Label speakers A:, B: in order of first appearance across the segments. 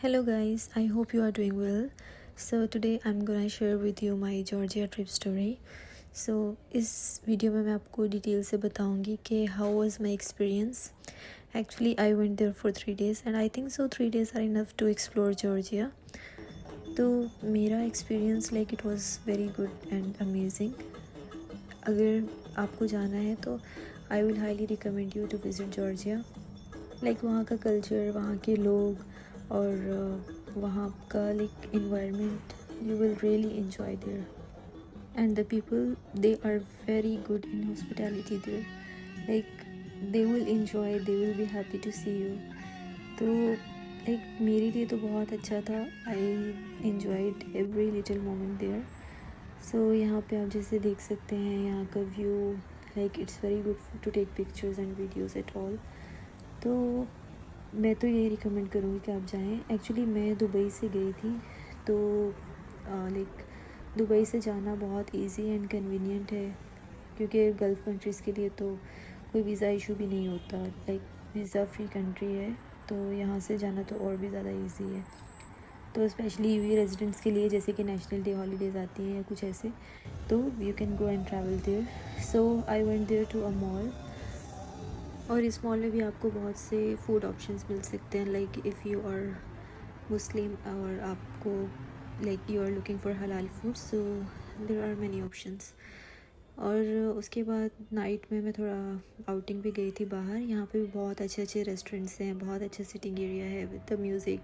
A: Hello guys, I hope you are doing well. So today I'm gonna share with you my Georgia trip story. So इस video में मैं आपको detail से बताऊंगी कि how was my experience. Actually I went there for 3 days and I think so 3 days are enough to explore Georgia. तो मेरा experience like it was very good and amazing. अगर आपको जाना है तो I will highly recommend you to visit Georgia. Like वहाँ का culture, वहाँ के लोग और वहाँ का like environment, you will really enjoy there and the people they are very good in hospitality there, like they will enjoy, they will be happy to see you. तो like मेरे लिए तो बहुत अच्छा था. I enjoyed every little moment there. So यहाँ पे आप जैसे देख सकते हैं यहाँ का view, like it's very good to take pictures and videos at all. तो मैं तो यही रिकमेंड करूँगी कि आप जाएं. एक्चुअली मैं दुबई से गई थी, तो लाइक दुबई से जाना बहुत इजी एंड कन्वीनियंट है क्योंकि गल्फ़ कंट्रीज़ के लिए तो कोई वीज़ा इशू भी नहीं होता. लाइक वीज़ा फ्री कंट्री है, तो यहाँ से जाना तो और भी ज़्यादा इजी है. तो स्पेशली यूए रेजिडेंट्स के लिए, जैसे कि नेशनल डे हॉलीडेज़ आती हैं या कुछ ऐसे, तो you can go and travel there. So I went there to a mall, और इस मॉल में भी आपको बहुत से फूड ऑप्शंस मिल सकते हैं. Like if you are Muslim और आपको like you are looking for halal food, so there are many options. और उसके बाद नाइट में मैं थोड़ा आउटिंग पे गई थी बाहर. यहाँ पे भी बहुत अच्छे अच्छे रेस्टोरेंट्स हैं, बहुत अच्छा सिटिंग एरिया है विद द म्यूज़िक.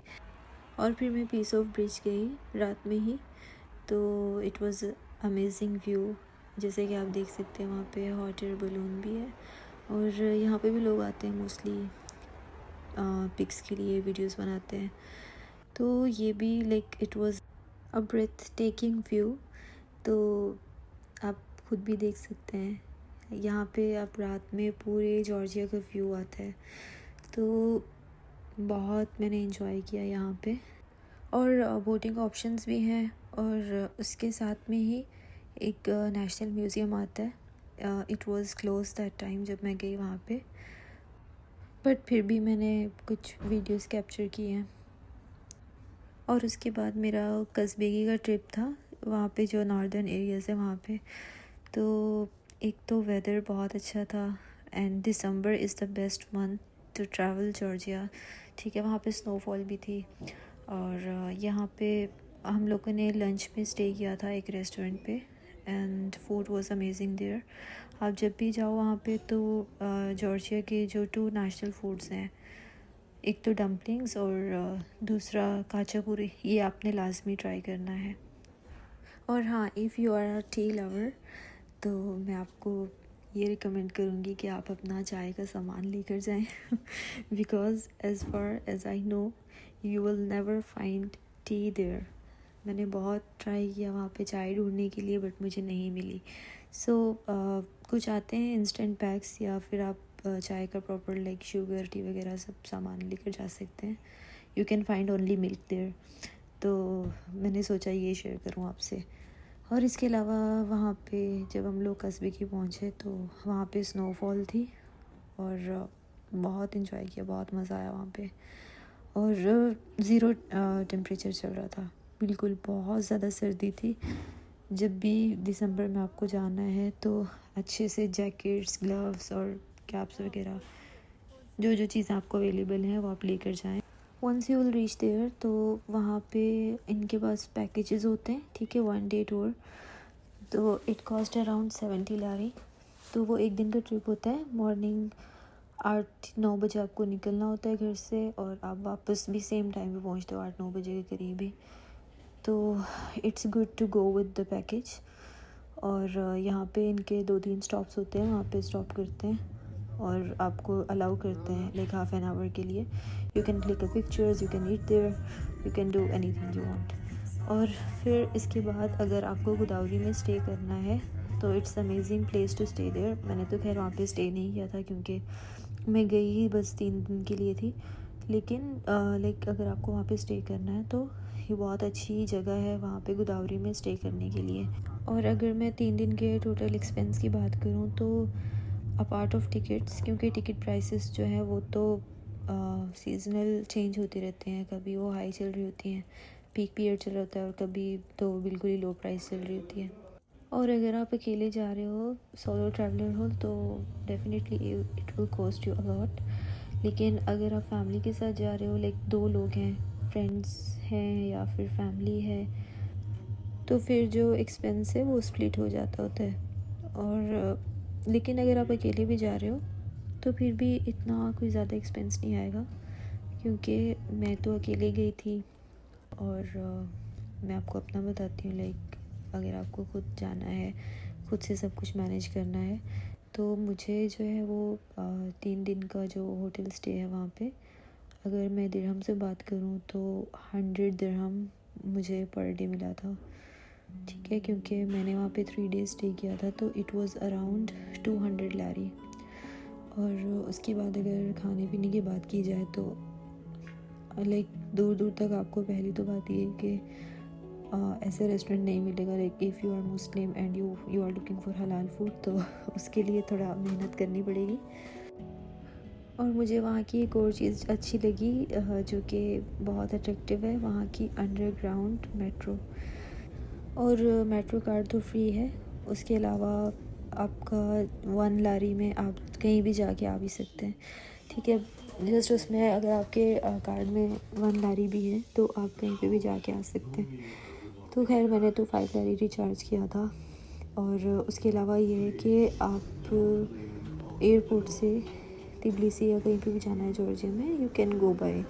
A: और फिर मैं पीस ऑफ ब्रिज गई रात में ही. तो इट वाज अमेजिंग व्यू. जैसे कि आप देख सकते हैं वहाँ पे हॉट एयर बलून भी है, और यहाँ पे भी लोग आते हैं मोस्टली पिक्स के लिए, वीडियोस बनाते हैं. तो ये भी like it was a breathtaking view. तो आप खुद भी देख सकते हैं यहाँ पे आप रात में पूरे जॉर्जिया का व्यू आता है. तो बहुत मैंने एंजॉय किया यहाँ पे. और बोटिंग ऑप्शंस भी हैं, और उसके साथ में ही एक नेशनल म्यूज़ियम आता है. It was close that time जब मैं गई वहाँ पे, बट फिर भी मैंने कुछ वीडियोस कैप्चर किए हैं. और उसके बाद मेरा कस्बेगी का ट्रिप था, वहाँ पे जो नॉर्दर्न एरियाज़ है वहाँ पे. तो एक तो वेदर बहुत अच्छा था, and December is the best month to travel Georgia. ठीक है, वहाँ पे स्नोफॉल भी थी. और यहाँ पे हम लोगों ने लंच में स्टे किया था एक रेस्टोरेंट पे, and food was amazing there. आप जब भी जाओ वहाँ पे तो जॉर्जिया के जो 2 नेशनल फूड्स हैं, एक तो डम्पलिंग्स और दूसरा काचापुरी, ये आपने लाजमी ट्राई करना है. और हाँ, if you are a tea lover तो मैं आपको ये रिकमेंड करूँगी कि आप अपना चाय का सामान लेकर जाएं because as far as I know you will never find tea there. मैंने बहुत ट्राई किया वहाँ पे चाय ढूंढने के लिए, बट मुझे नहीं मिली. सो कुछ आते हैं इंस्टेंट पैक्स, या फिर आप चाय का प्रॉपर लाइक शुगर टी वगैरह सब सामान लेकर जा सकते हैं. You can find only milk there. तो मैंने सोचा ये शेयर करूँ आपसे. और इसके अलावा वहाँ पे जब हम लोग कस्बे की पहुँचे तो वहाँ पे स्नोफॉल थी, और बहुत इन्जॉय किया, बहुत मज़ा आया वहाँ पे. और ज़ीरो टेम्परेचर चल रहा था, बिल्कुल बहुत ज़्यादा सर्दी थी. जब भी दिसंबर में आपको जाना है तो अच्छे से जैकेट्स, ग्लव्स और कैप्स वगैरह जो जो चीज़ें आपको अवेलेबल हैं वो आप लेकर जाएं. Once you will reach there तो वहाँ पे इनके पास पैकेजेस होते हैं. ठीक है, 1 डे टूर, तो इट कॉस्ट अराउंड 70 लारी. तो वो एक दिन का ट्रिप होता है. मॉर्निंग 8-9 बजे आपको निकलना होता है घर से, और आप वापस भी सेम टाइम पे पहुँचते हो 8-9 बजे के करीब ही. तो it's good to go with the package. और यहाँ पे इनके 2-3 स्टॉप्स होते हैं, वहाँ पे स्टॉप करते हैं और आपको अलाउ करते हैं लाइक हाफ एन आवर के लिए. You can click a pictures, you can eat there, you can do anything you want. और फिर इसके बाद अगर आपको गोदावरी में स्टे करना है तो it's amazing place to stay there. मैंने तो खैर वहाँ पे स्टे नहीं किया था क्योंकि मैं गई ही बस 3 दिन के लिए थी. लेकिन लाइक अगर आपको वहाँ पे स्टे करना है तो ये बहुत अच्छी जगह है वहाँ पे गोदावरी में स्टे करने के लिए. और अगर मैं 3 दिन के टोटल एक्सपेंस की बात करूँ तो अपार्ट ऑफ टिकट्स, क्योंकि टिकट प्राइसेस जो है वो तो सीजनल चेंज होते रहते हैं, कभी वो हाई चल रही होती हैं, पीक पीरियड चल रहा होता है, और कभी तो बिल्कुल ही लो प्राइस चल रही होती है। और अगर आप अकेले जा रहे हो, सोलो ट्रैवलर हो, तो definitely it will cost you a lot. लेकिन अगर आप फैमिली के साथ जा रहे हो, लाइक 2 लोग हैं, फ्रेंड्स हैं या फिर फैमिली है, तो फिर जो एक्सपेंस है वो स्प्लिट हो जाता होता है। और लेकिन अगर आप अकेले भी जा रहे हो तो फिर भी इतना कोई ज़्यादा एक्सपेंस नहीं आएगा, क्योंकि मैं तो अकेले गई थी। और मैं आपको अपना बताती हूँ, लाइक अगर आपको खुद जाना है, खुद से सब कुछ मैनेज करना है, तो मुझे जो है वो 3 दिन का जो होटल स्टे है वहाँ पे, अगर मैं दिरहम से बात करूँ तो 100 दिरहम मुझे पर डे मिला था। ठीक है, क्योंकि मैंने वहाँ पे 3 डेज़ स्टे किया था, तो इट वाज़ अराउंड 200 लारी। और उसके बाद अगर खाने पीने की बात की जाए तो लाइक दूर दूर तक आपको पहली तो बात ये है कि ऐसे रेस्टोरेंट नहीं मिलेगा। Like if you are Muslim and you are looking for halal food, तो उसके लिए थोड़ा मेहनत करनी पड़ेगी। और मुझे वहाँ की एक और चीज़ अच्छी लगी जो कि बहुत अट्रैक्टिव है, वहाँ की अंडरग्राउंड मेट्रो। और मेट्रो कार्ड तो फ्री है, उसके अलावा आपका 1 लारी में आप कहीं भी जाके आ भी सकते हैं। ठीक है, जस्ट उसमें अगर आपके कार्ड में 1 लारी भी है तो आप कहीं पे भी जाके आ सकते हैं। तो खैर मैंने तो 5 लारी रिचार्ज किया था। और उसके अलावा ये है कि आप एयरपोर्ट से तिबलिसी या कहीं पे भी जाना है जॉर्जिया में, यू कैन गो बाय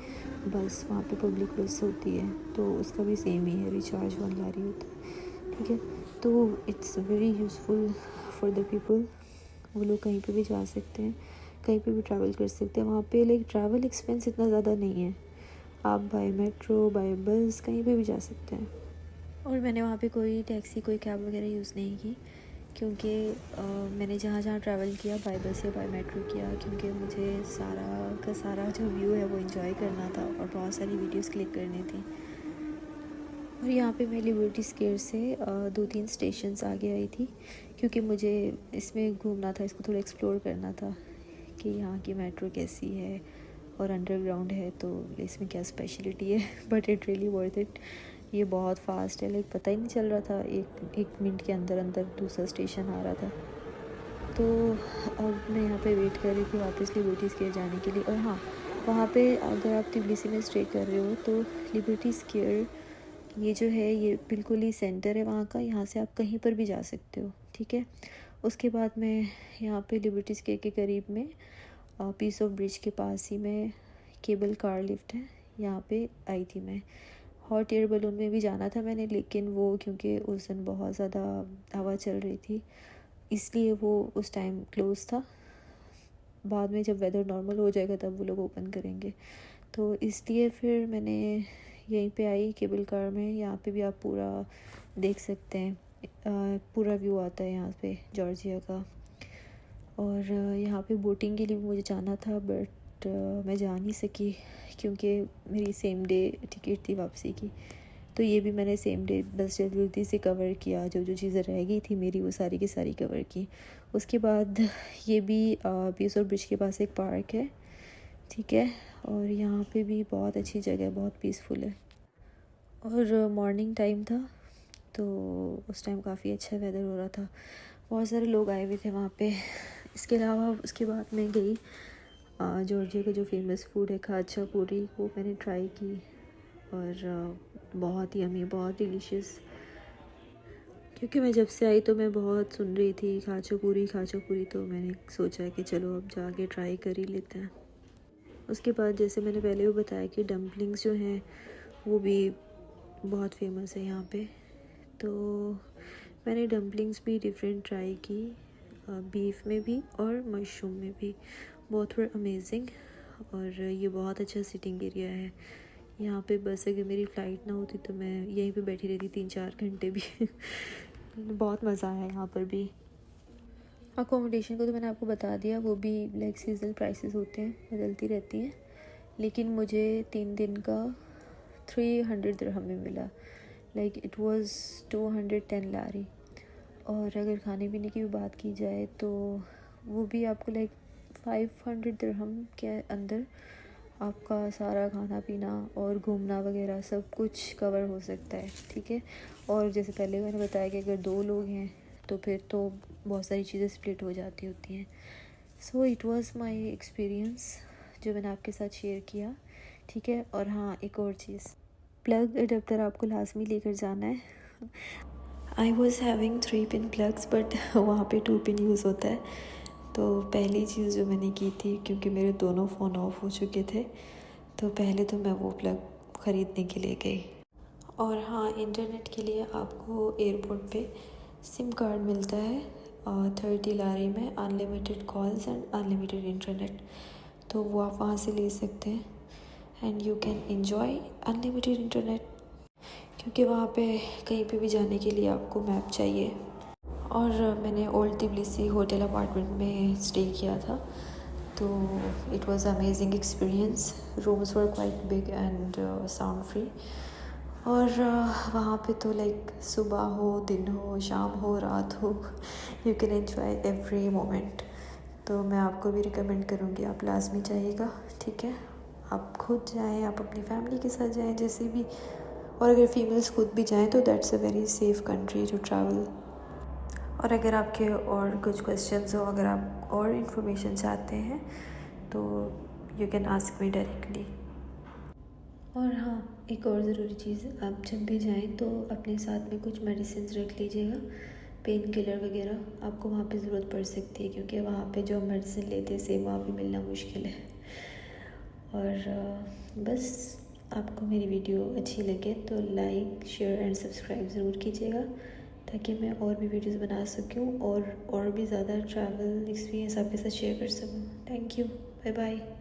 A: बस। वहाँ पे पब्लिक बस होती है, तो उसका भी सेम ही है, रिचार्ज 1 लारी होता है। ठीक है, तो it's very useful for the people. वो लोग कहीं पे भी जा सकते हैं, कहीं पे भी ट्रैवल कर सकते हैं। वहाँ पे लाइक ट्रैवल एक्सपेंस इतना ज़्यादा नहीं है, आप बाय मेट्रो बाय बस कहीं पे भी जा सकते हैं। और मैंने वहाँ पे कोई टैक्सी कोई कैब वगैरह यूज़ नहीं की, क्योंकि मैंने जहाँ जहाँ ट्रैवल किया बाय बस या बाय मेट्रो किया, क्योंकि मुझे सारा का सारा जो व्यू है वो एंजॉय करना था और बहुत सारी वीडियोस क्लिक करनी थी। और यहाँ पे मैं लिबर्टी स्क्वायर से 2-3 स्टेशंस आगे आई थी, क्योंकि मुझे इसमें घूमना था, इसको थोड़ा एक्सप्लोर करना था कि यहाँ की मेट्रो कैसी है और अंडरग्राउंड है तो इसमें क्या स्पेशलिटी है। But it really worth it. ये बहुत फास्ट है, लाइक पता ही नहीं चल रहा था, एक मिनट के अंदर अंदर दूसरा स्टेशन आ रहा था। तो अब मैं यहाँ पे वेट कर रही थी वापस लिबर्टी स्क्वायर जाने के लिए। और हाँ, वहाँ पे अगर आप तिबलिसी में स्टे कर रहे हो तो लिबर्टी स्क्वायर ये जो है ये बिल्कुल ही सेंटर है वहाँ का, यहाँ से आप कहीं पर भी जा सकते हो। ठीक है, उसके बाद मैं यहाँ पे लिबर्टी स्क्वायर के करीब में पीस ऑफ ब्रिज के पास ही में केबल कार लिफ्ट है, यहाँ पे आई थी मैं। हॉट एयर बलून में भी जाना था मैंने, लेकिन वो क्योंकि उस दिन बहुत ज़्यादा हवा चल रही थी, इसलिए वो उस टाइम क्लोज़ था। बाद में जब वेदर नॉर्मल हो जाएगा तब वो लोग ओपन करेंगे, तो इसलिए फिर मैंने यहीं पे आई केबल कार में। यहाँ पे भी आप पूरा देख सकते हैं, पूरा व्यू आता है यहाँ पे जॉर्जिया का। और यहाँ पे बोटिंग के लिए भी मुझे जाना था, बट मैं जा नहीं सकी क्योंकि मेरी सेम डे टिकट थी वापसी की। तो ये भी मैंने सेम डे बस जल्दी से कवर किया, जो जो चीज़ें रह गई थी मेरी वो सारी की सारी कवर की। उसके बाद ये भी पीस और ब्रिज के पास एक पार्क है। ठीक है, और यहाँ पे भी बहुत अच्छी जगह है, बहुत पीसफुल है। और मॉर्निंग टाइम था, तो उस टाइम काफ़ी अच्छा वेदर हो रहा था, बहुत सारे लोग आए हुए थे वहाँ पे। इसके अलावा उसके बाद मैं गई जॉर्जिया का जो फेमस फूड है खाचा पूरी, वो मैंने ट्राई की। और बहुत ही यम्मी, बहुत डिलीशियस। क्योंकि मैं जब से आई तो मैं बहुत सुन रही थी खाचा पूरी, तो मैंने सोचा कि चलो अब जाके ट्राई कर ही लेते हैं। उसके बाद जैसे मैंने पहले भी बताया कि डम्पलिंग्स जो हैं वो भी बहुत फेमस है यहाँ पे। तो मैंने डम्पलिंग्स भी डिफरेंट ट्राई की, बीफ में भी और मशरूम में भी, बहुत वर अमेजिंग। और ये बहुत अच्छा सिटिंग एरिया है यहाँ पे। बस अगर मेरी फ़्लाइट ना होती तो मैं यहीं पे बैठी रहती 3-4 घंटे भी। बहुत मज़ा आया यहाँ पर भी। अकोमोडेशन को तो मैंने आपको बता दिया, वो भी लाइक सीजनल प्राइसेस होते हैं, बदलती रहती हैं। लेकिन मुझे 3 दिन का 300 दिरहम में मिला, लाइक इट वाज 210 लारी। और अगर खाने पीने की भी बात की जाए तो वो भी आपको लाइक 500 दिरहम के अंदर आपका सारा खाना पीना और घूमना वगैरह सब कुछ कवर हो सकता है, ठीक है। और जैसे पहले मैंने बताया कि अगर 2 लोग हैं तो फिर तो बहुत सारी चीज़ें स्प्लिट हो जाती होती हैं। So it was my experience जो मैंने आपके साथ शेयर किया, ठीक है। और हाँ, एक और चीज़, प्लग अडेप्टर आपको लाजमी लेकर जाना है। I was having 3 pin plugs but वहाँ पे 2 पिन यूज़ होता है। तो पहली चीज़ जो मैंने की थी, क्योंकि मेरे दोनों फ़ोन ऑफ हो चुके थे, तो पहले तो मैं वो प्लग ख़रीदने के लिए गई। और हाँ, इंटरनेट के लिए आपको एयरपोर्ट पे सिम कार्ड मिलता है 30 लारी में, unlimited calls and unlimited internet. तो वो आप वहाँ से ले सकते हैं and you can enjoy unlimited internet, क्योंकि वहाँ पे कहीं पे भी जाने के लिए आपको मैप चाहिए। और मैंने ओल्ड तिबलिसी होटल अपार्टमेंट में स्टे किया था, तो it was amazing experience. Rooms were quite big and sound free. और वहाँ पे तो लाइक सुबह हो, दिन हो, शाम हो, रात हो, you can enjoy every moment. तो मैं आपको भी रिकमेंड करूँगी, आप लाजमी जाइएगा, ठीक है। आप खुद जाएं, आप अपनी फैमिली के साथ जाएं, जैसे भी। और अगर फीमेल्स खुद भी जाएं तो that's a very safe country to travel. और अगर आपके और कुछ क्वेश्चंस हो, अगर आप और इन्फॉर्मेशन चाहते हैं तो you can ask me directly. और हाँ, एक और ज़रूरी चीज़, आप जब भी जाएं तो अपने साथ में कुछ मेडिसिन रख लीजिएगा, पेन किलर वगैरह। आपको वहाँ पे ज़रूरत पड़ सकती है, क्योंकि वहाँ पे जो मेडिसिन लेते हैं सेम वहाँ पे मिलना मुश्किल है। और बस, आपको मेरी वीडियो अच्छी लगे तो लाइक, शेयर एंड सब्सक्राइब ज़रूर कीजिएगा, ताकि मैं और भी वीडियोस बना सकूं और भी ज़्यादा ट्रैवल एक्सपीरियंस आपके साथ शेयर कर सकूं। Thank you, bye bye.